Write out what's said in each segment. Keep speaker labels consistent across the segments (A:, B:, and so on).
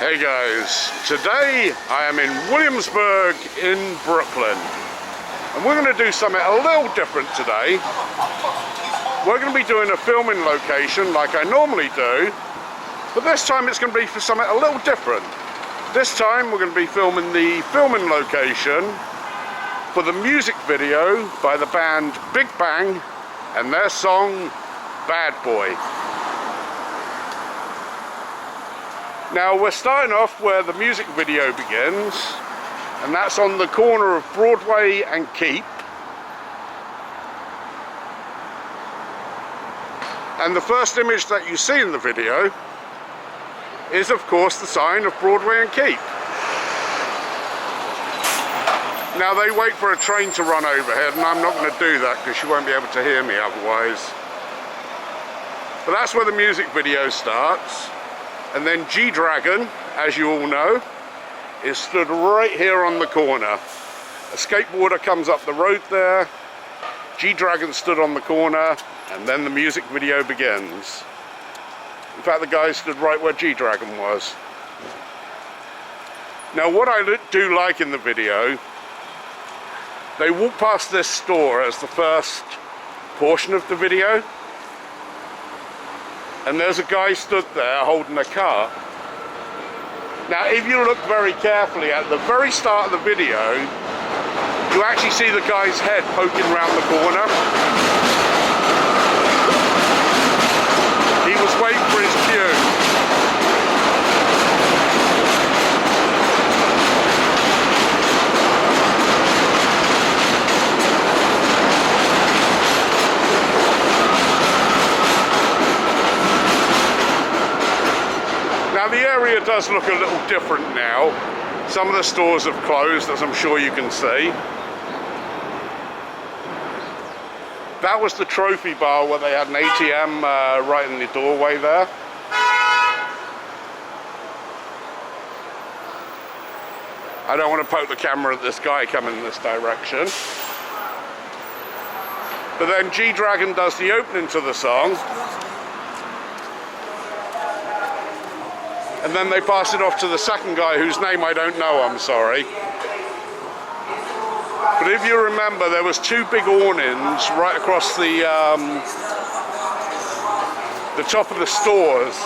A: Hey guys, today I am in Williamsburg in Brooklyn and we're going to do something a little different today. We're going to be doing a filming location like I normally do, but this time it's going to be for something a little different. This time we're going to be filming the filming location for the music video by the band Bigbang and their song Bad Boy. Now we're starting off where the music video begins, and that's on the corner of Broadway and Keep. And the first image that you see in the video is of course the sign of Broadway and Keep. Now they wait for a train to run overhead, and I'm not going to do that because you won't be able to hear me otherwise. But that's where the music video starts. And then G-Dragon, as you all know, is stood right here on the corner. A skateboarder comes up the road there, G-Dragon stood on the corner, and then the music video begins. In fact, the guy stood right where G-Dragon was. Now what I do like in the video, they walk past this store as the first portion of the video. And there's a guy stood there holding a cart. Now if you look very carefully at the very start of the video, you actually see the guy's head poking around the corner. He was waiting for his cue. Now the area does look a little different now. Some of the stores have closed, as I'm sure you can see. That was the trophy bar where they had an ATM right in the doorway there. I don't want to poke the camera at this guy coming in this direction. But then G-Dragon does the opening to the song. And then they pass it off to the second guy whose name I don't know, I'm sorry. But if you remember, there was two big awnings right across the top of the stores.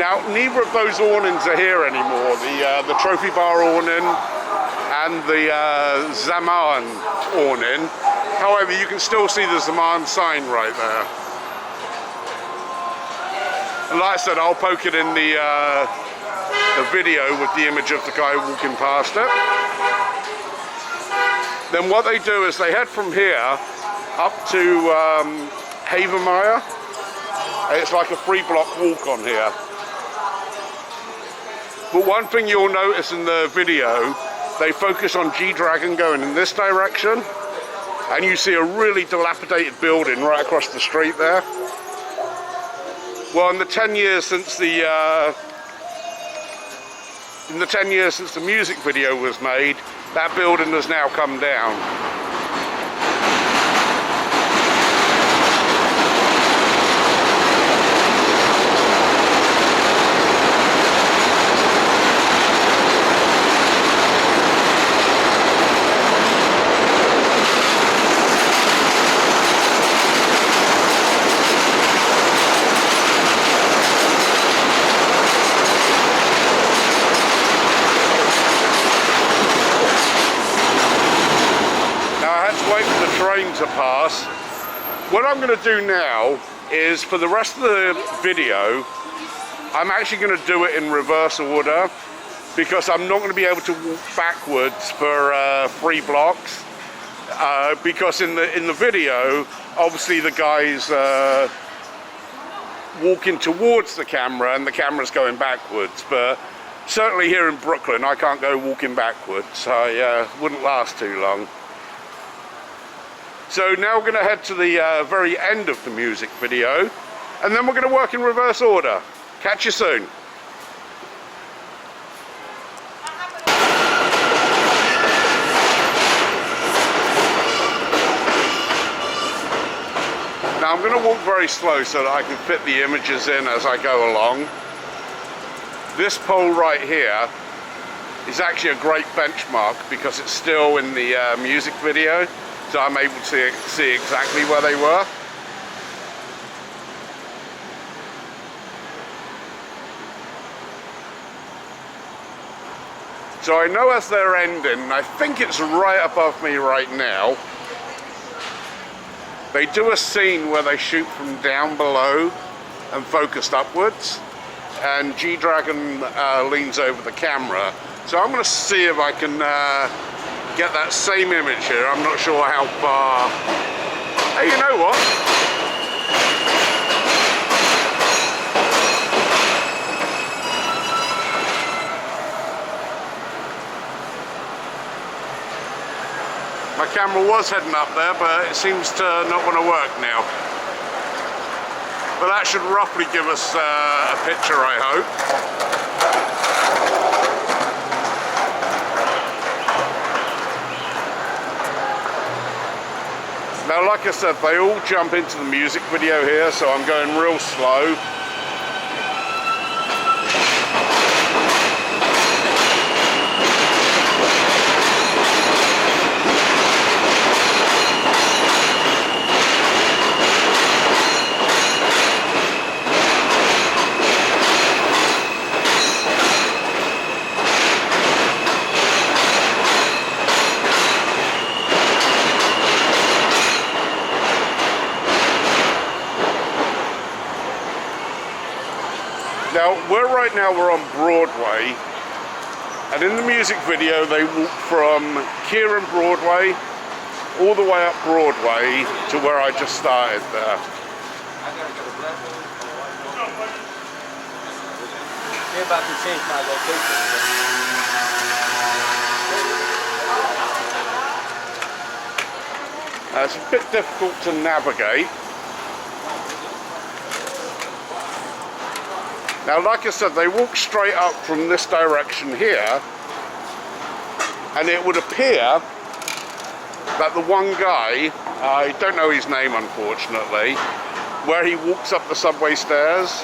A: Now, neither of those awnings are here anymore. The trophy bar awning and the Zaman awning. However, you can still see the Zaman sign right there. And like I said, I'll poke it in the video with the image of the guy walking past it. Then what they do is they head from here up to Havermeyer. It's like a 3-block walk on here. But one thing you'll notice in the video, they focus on G-Dragon going in this direction, and you see a really dilapidated building right across the street there. Well, in the 10 years since the music video was made, that building has now come down. To pass. What I'm going to do now is, for the rest of the video, I'm actually going to do it in reverse order, because I'm not going to be able to walk backwards for 3 blocks, because in the video obviously the guy's walking towards the camera and the camera's going backwards, but certainly here in Brooklyn I can't go walking backwards. I wouldn't last too long. So now we're going to head to the very end of the music video, and then we're going to work in reverse order. Catch you soon. Now I'm going to walk very slow so that I can fit the images in as I go along. This pole right here is actually a great benchmark because it's still in the music video, so I'm able to see exactly where they were. So I know as they're ending, I think it's right above me right now, they do a scene where they shoot from down below and focused upwards, and G-Dragon leans over the camera. So I'm going to see if I can get that same image here. I'm not sure how far. Hey, you know what? My camera was heading up there, but it seems to not want to work now. But that should roughly give us a picture, I hope. Now, like I said, they all jump into the music video here, so I'm going real slow. Now, right now we're on Broadway, and in the music video they walk from here in Broadway all the way up Broadway to where I just started there.
B: They're about to change my location.
A: It's a bit difficult to navigate. Now, like I said, they walk straight up from this direction here, and it would appear that the one guy, I don't know his name unfortunately, where he walks up the subway stairs,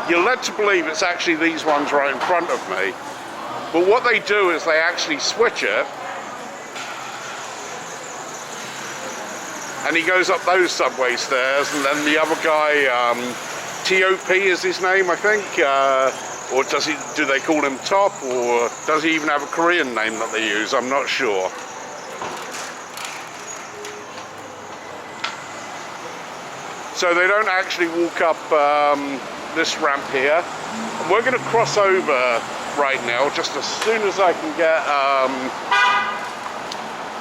A: you're led to believe it's actually these ones right in front of me. But what they do is they actually switch it, and he goes up those subway stairs, and then the other guy, T.O.P is his name, I think, or do they call him Top, or does he even have a Korean name that they use? I'm not sure. So they don't actually walk up this ramp here. We're going to cross over right now, just as soon as I can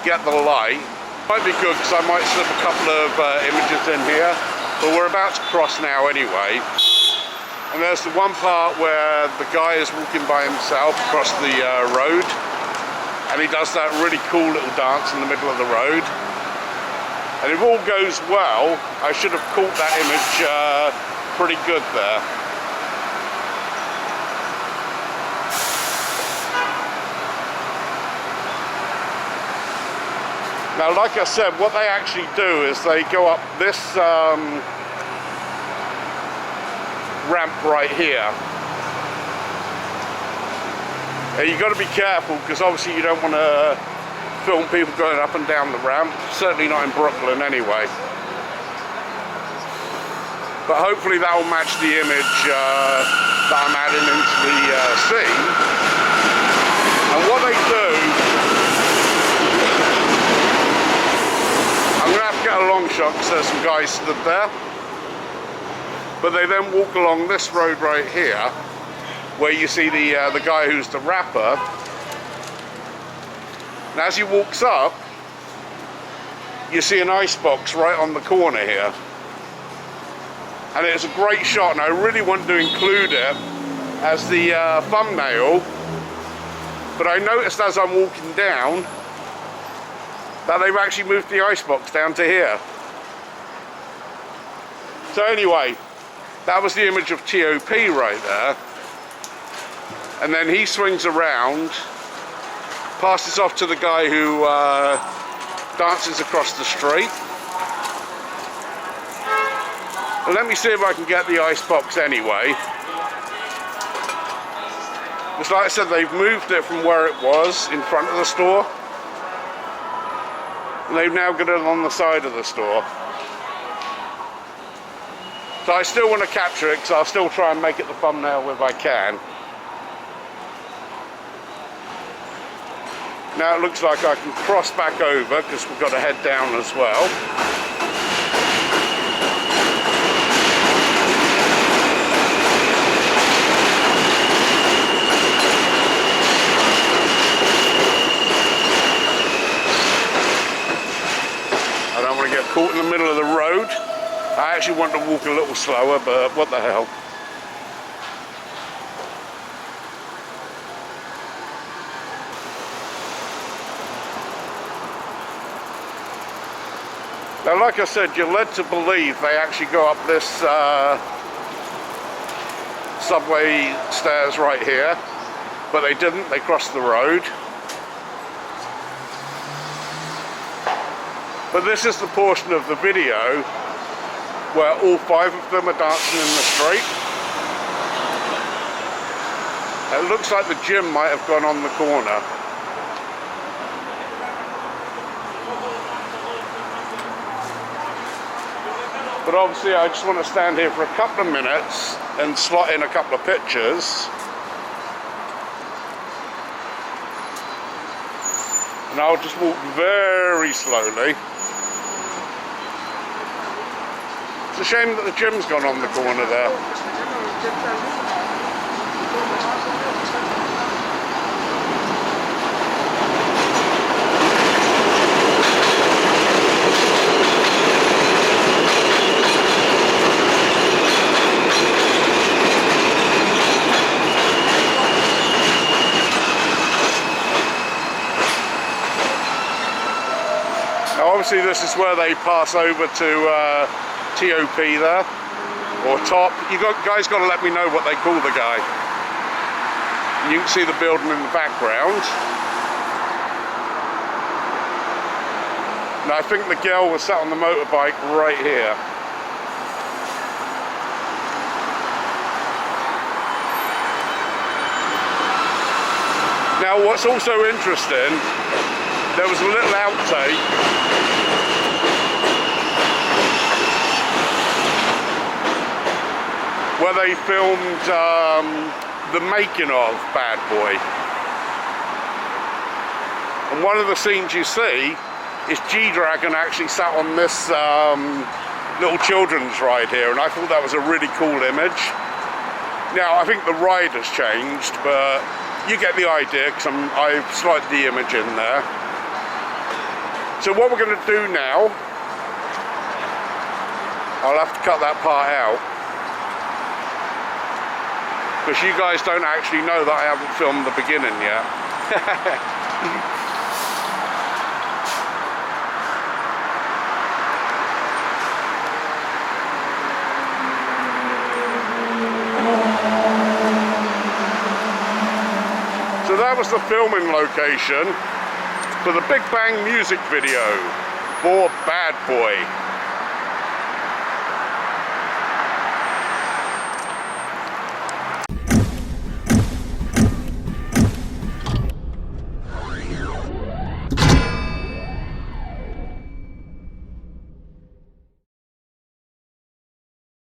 A: get the light. Might be good because I might slip a couple of images in here. But we're about to cross now anyway. And there's the one part where the guy is walking by himself across the road. And he does that really cool little dance in the middle of the road. And if all goes well, I should have caught that image pretty good there. Now, like I said, what they actually do is they go up this ramp right here. And you've got to be careful because obviously you don't want to film people going up and down the ramp, certainly not in Brooklyn anyway. But hopefully that will match the image that I'm adding into the scene. And what they do, I'm going to have to get a long shot because there's some guys stood there. But they then walk along this road right here, where you see the guy who's the rapper. And as he walks up, you see an icebox right on the corner here. And it's a great shot, and I really wanted to include it as the thumbnail. But I noticed as I'm walking down that they've actually moved the icebox down to here. So anyway, that was the image of T.O.P right there. And then he swings around, passes off to the guy who dances across the street. Well, let me see if I can get the icebox anyway. It's like I said, they've moved it from where it was in front of the store. And they've now got it on the side of the store. So I still want to capture it because I'll still try and make it the thumbnail if I can. Now it looks like I can cross back over because we've got to head down as well. I don't want to get caught in the middle of the road. I actually want to walk a little slower, but what the hell. Now, like I said, you're led to believe they actually go up this subway stairs right here, but they didn't. They crossed the road. But this is the portion of the video where all 5 of them are dancing in the street. It looks like the gym might have gone on the corner. But obviously I just want to stand here for a couple of minutes and slot in a couple of pictures. And I'll just walk very slowly. It's a shame that the gym's gone on the corner there. Obviously this is where they pass over to T.O.P there, or T.O.P. You guys got to let me know what they call the guy. You can see the building in the background. And I think the girl was sat on the motorbike right here. Now what's also interesting, there was a little outtake where they filmed the making of Bad Boy. And one of the scenes you see is G-Dragon actually sat on this little children's ride here, and I thought that was a really cool image. Now I think the ride has changed, but you get the idea because I've slotted the image in there. So what we're going to do now, I'll have to cut that part out, because you guys don't actually know that I haven't filmed the beginning yet. So that was the filming location for the Bigbang music video for Bad Boy.